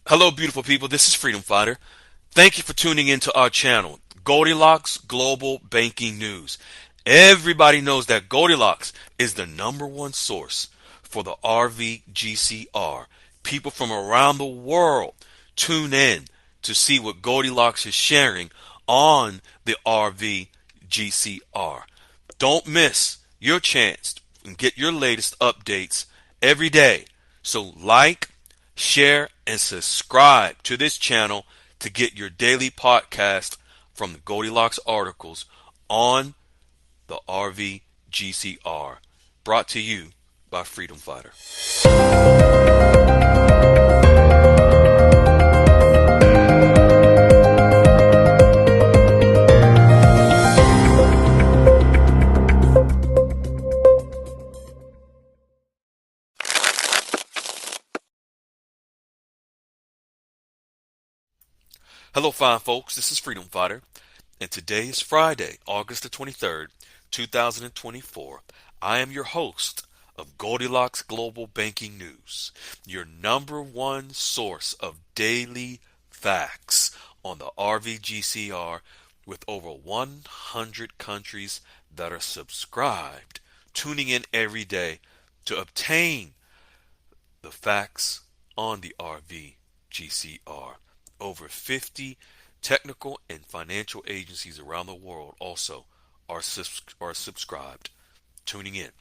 Hello, beautiful people. This is Freedom Fighter. Thank you for tuning into our channel, Goldilocks Global Banking News. Everybody knows that Goldilocks is the number one source for the RVGCR. People from around the world tune in to see what Goldilocks is sharing on the RVGCR. Don't miss your chance and get your latest updates every day. So like, share, and subscribe to this channel to get your daily podcast from the Goldilocks articles on the RVGCR. Brought to you by Freedom Fighter. Hello, fine folks. This is Freedom Fighter, and today is Friday, August the 23rd, 2024. I am your host of Goldilocks Global Banking News, your number one source of daily facts on the RVGCR, with over 100 countries that are subscribed, tuning in every day to obtain the facts on the RVGCR. Over 50 technical and financial agencies around the world also are subscribed, tuning in.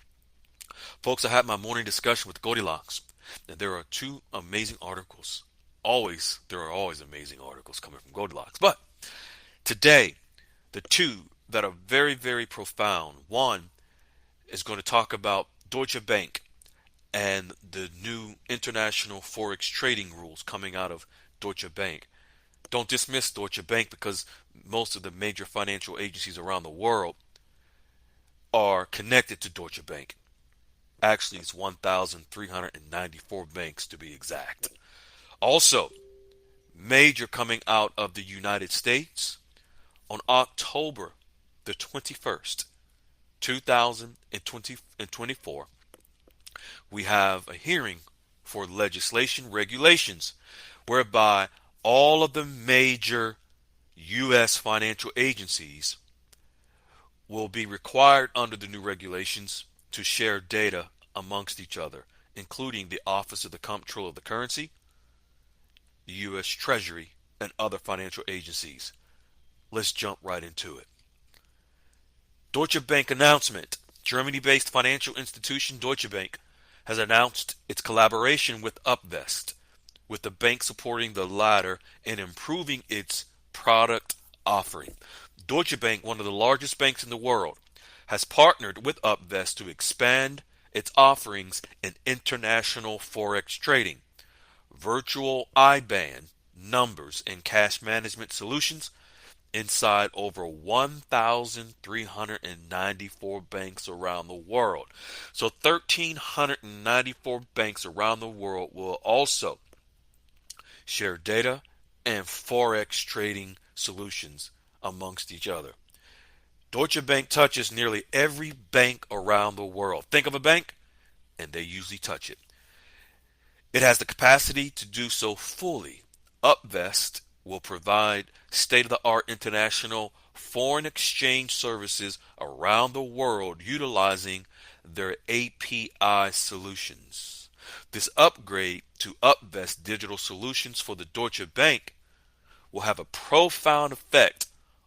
Folks, I had my morning discussion with Goldilocks, and there are two amazing articles. There are always amazing articles coming from Goldilocks. But today, the two that are very, very profound. One is going to talk about Deutsche Bank and the new international forex trading rules coming out of Deutsche Bank. Don't dismiss Deutsche Bank, because most of the major financial agencies around the world are connected to Deutsche Bank. Actually, it's 1,394 banks to be exact. Also, major coming out of the United States on October the 21st, 2024. We have a hearing for legislation regulations whereby all of the major U.S. financial agencies will be required under the new regulations to share data amongst each other, including the Office of the Comptroller of the Currency, the U.S. Treasury, and other financial agencies. Let's jump right into it. Deutsche Bank announcement. Germany-based financial institution Deutsche Bank has announced its collaboration with Upvest, with the bank supporting the latter and improving its product offering. Deutsche Bank, one of the largest banks in the world, has partnered with Upvest to expand its offerings in international forex trading, virtual IBAN numbers, and cash management solutions inside over 1,394 banks around the world. So 1,394 banks around the world will also share data and forex trading solutions amongst each other. Deutsche Bank touches nearly every bank around the world. Think of a bank, and they usually touch it. It has the capacity to do so fully. Upvest will provide state-of-the-art international foreign exchange services around the world utilizing their API solutions. This upgrade to Upvest digital solutions for the Deutsche Bank will have a profound effect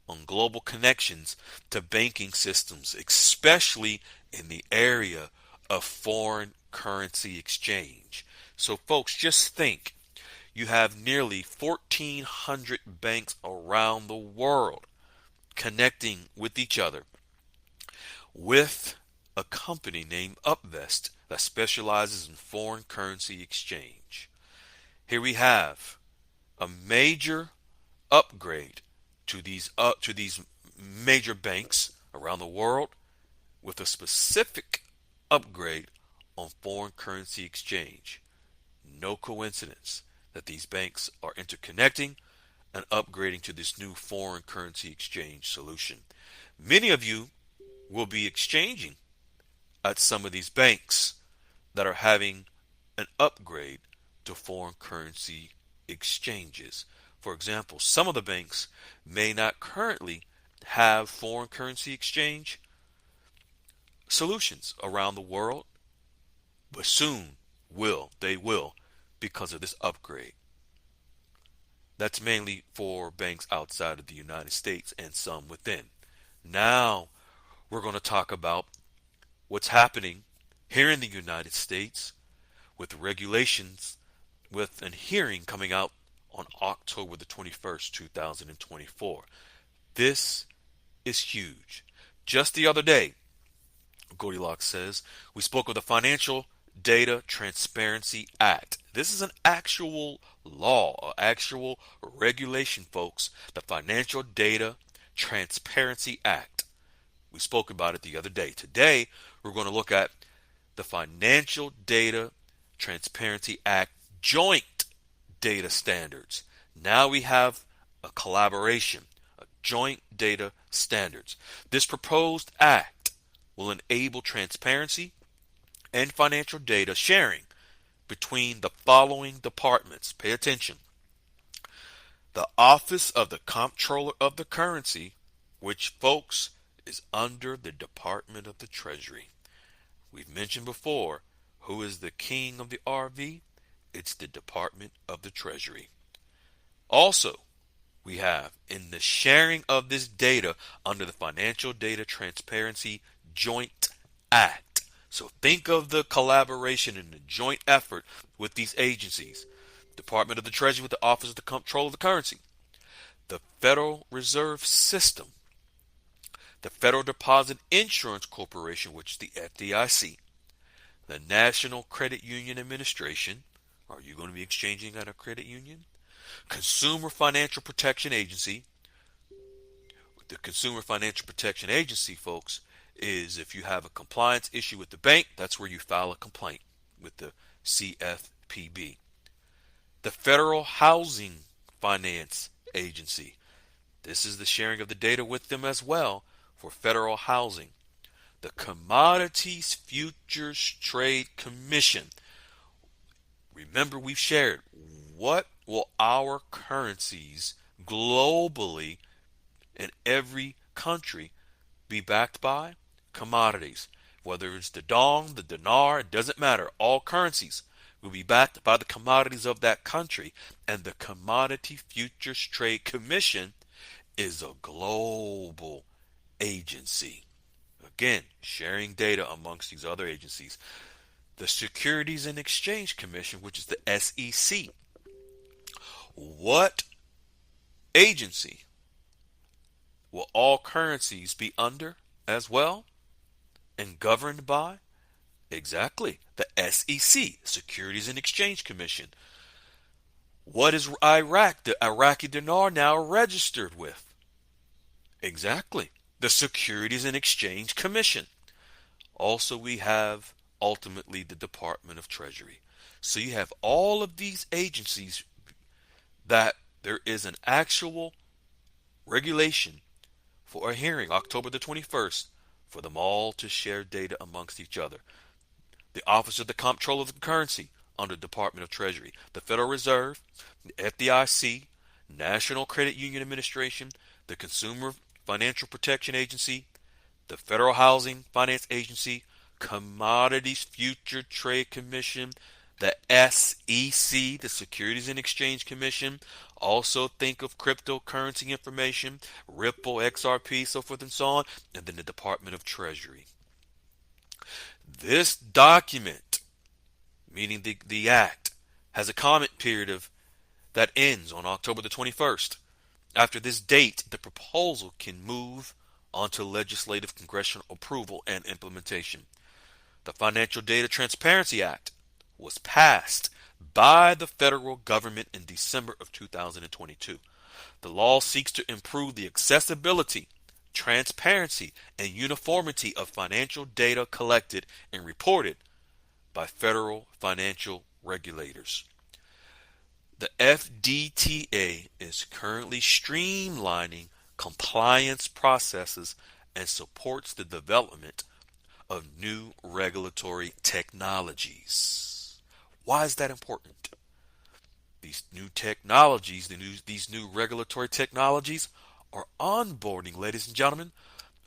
on global connections to banking systems, especially in the area of foreign currency exchange. So, folks, just think. You have nearly 1,400 banks around the world connecting with each other with a company named Upvest that specializes in foreign currency exchange. Here we have a major upgrade to these major banks around the world, with a specific upgrade on foreign currency exchange. No coincidence that these banks are interconnecting and upgrading to this new foreign currency exchange solution. Many of you will be exchanging at some of these banks that are having an upgrade to foreign currency exchanges. For example, some of the banks may not currently have foreign currency exchange solutions around the world, but soon they will because of this upgrade. That's mainly for banks outside of the United States and some within. Now we're going to talk about what's happening here in the United States with regulations with a hearing coming out on October the 21st, 2024. This is huge. Just the other day, Goldilocks says, we spoke of the Financial Data Transparency Act. This is an actual law, an actual regulation, folks. The Financial Data Transparency Act. We spoke about it the other day. Today, we're going to look at the Financial Data Transparency Act joint data standards. Now we have a collaboration, a joint data standards. This proposed act will enable transparency and financial data sharing between the following departments. Pay attention. The Office of the Comptroller of the Currency, which, folks, is under the Department of the Treasury. We've mentioned before, who is the king of the RV? It's the Department of the Treasury. Also, we have in the sharing of this data under the Financial Data Transparency Joint Act. So think of the collaboration and the joint effort with these agencies. Department of the Treasury with the Office of the Comptroller of the Currency. The Federal Reserve System. The Federal Deposit Insurance Corporation, which is the FDIC. The National Credit Union Administration. Are you going to be exchanging at a credit union? Consumer Financial Protection Agency. The Consumer Financial Protection Agency, folks, is if you have a compliance issue with the bank, that's where you file a complaint with the CFPB. The Federal Housing Finance Agency. This is the sharing of the data with them as well for federal housing. The Commodities Futures Trade Commission. Remember, we've shared what will our currencies globally in every country be backed by? Commodities. Whether it's the dong, the dinar, it doesn't matter. All currencies will be backed by the commodities of that country. And the Commodity Futures Trade Commission is a global agency. Again, sharing data amongst these other agencies. The Securities and Exchange Commission, which is the SEC. What agency will all currencies be under as well and governed by? Exactly, the SEC, Securities and Exchange Commission. What is Iraq, the Iraqi dinar, now registered with? Exactly, the Securities and Exchange Commission. Also, we have ultimately the Department of Treasury. So you have all of these agencies that there is an actual regulation for a hearing October the 21st for them all to share data amongst each other. The Office of the Comptroller of the Currency under the Department of Treasury, the Federal Reserve, the FDIC, National Credit Union Administration, the Consumer Financial Protection Agency, the Federal Housing Finance Agency, Commodities Future Trade Commission, the SEC, the Securities and Exchange Commission. Also think of cryptocurrency information, Ripple, XRP, so forth and so on, and then the Department of Treasury. This document, meaning the act, has a comment period that ends on October the 21st. After this date, the proposal can move onto legislative congressional approval and implementation. The Financial Data Transparency Act was passed by the federal government in December of 2022. The law seeks to improve the accessibility, transparency, and uniformity of financial data collected and reported by federal financial regulators. The FDTA is currently streamlining compliance processes and supports the development of new regulatory technologies. Why is that important? The these new technologies, these new regulatory technologies are onboarding, ladies and gentlemen,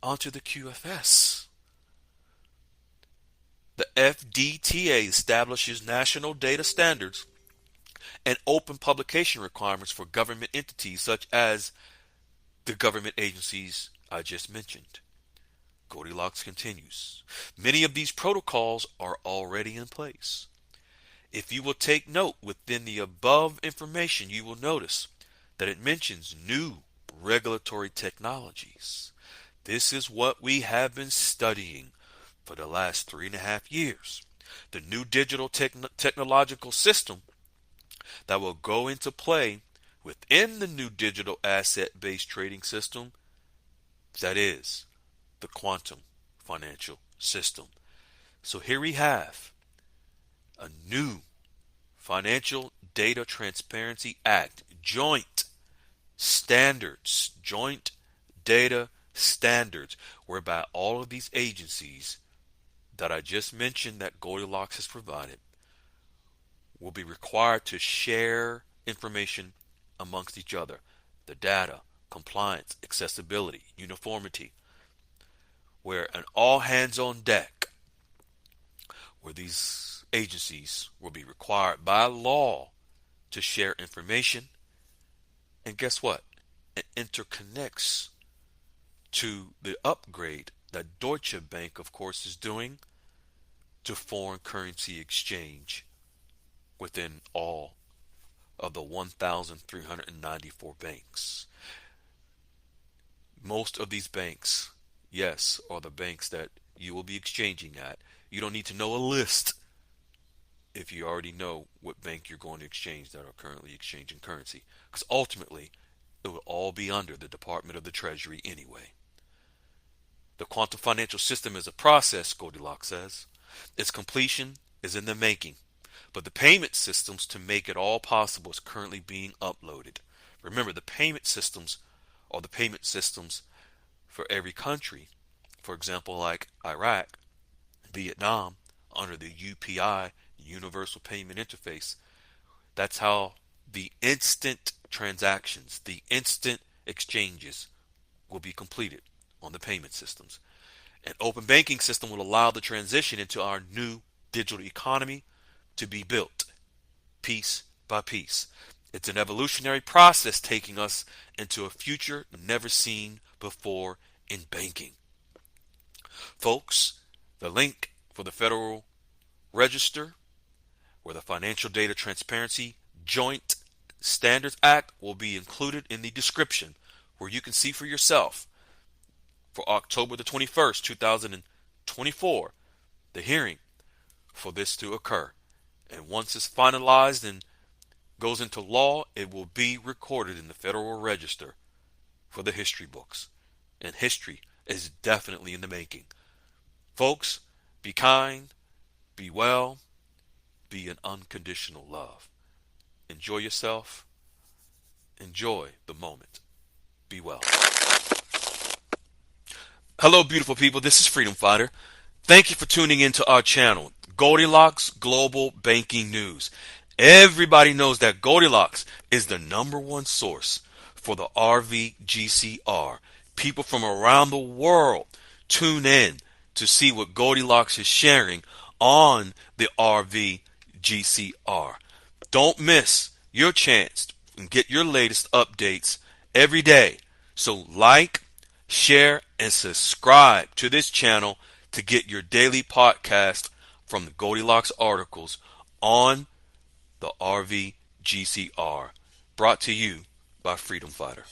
onto the QFS. The FDTA establishes national data standards and open publication requirements for government entities such as the government agencies I just mentioned. Goldilocks continues. Many of these protocols are already in place. If you will take note within the above information, you will notice that it mentions new regulatory technologies. This is what we have been studying for the last 3.5 years. The new digital technological system that will go into play within the new digital asset-based trading system, that is the quantum financial system. So here we have a new Financial Data Transparency Act, joint data standards, whereby all of these agencies that I just mentioned that Goldilocks has provided will be required to share information amongst each other. The data, compliance, accessibility, uniformity, where an all hands on deck, where these agencies will be required by law to share information. And guess what? It interconnects to the upgrade that Deutsche Bank, of course, is doing to foreign currency exchange within all of the 1,394 banks. Most of these banks, yes, are the banks that you will be exchanging at. You don't need to know a list if you already know what bank you're going to exchange that are currently exchanging currency, because ultimately it will all be under the Department of the Treasury anyway. The quantum financial system is a process, Goldilocks says. Its completion is in the making, but the payment systems to make it all possible is currently being uploaded. Remember, the payment systems are the payment systems for every country. For example, like Iraq, Vietnam, under the UPI, Universal Payment Interface. That's how the instant transactions, the instant exchanges will be completed on the payment systems. An open banking system will allow the transition into our new digital economy to be built piece by piece. It's an evolutionary process taking us into a future never seen before in banking. Folks, the link for the Federal Register, where the Financial Data Transparency Joint Standards Act will be included in the description, where you can see for yourself for October the 21st, 2024, the hearing for this to occur. And once it's finalized and goes into law, it will be recorded in the Federal Register for the history books. And history is definitely in the making. Folks, be kind, be well, be in unconditional love. Enjoy yourself. Enjoy the moment. Be well. Hello, beautiful people. This is Freedom Fighter. Thank you for tuning into our channel, Goldilocks Global Banking News. Everybody knows that Goldilocks is the #1 source for the RVGCR. People from around the world tune in to see what Goldilocks is sharing on the RVGCR. Don't miss your chance and get your latest updates every day. So like, share, and subscribe to this channel to get your daily podcast from the Goldilocks articles on the RVGCR. Brought to you by Freedom Fighter.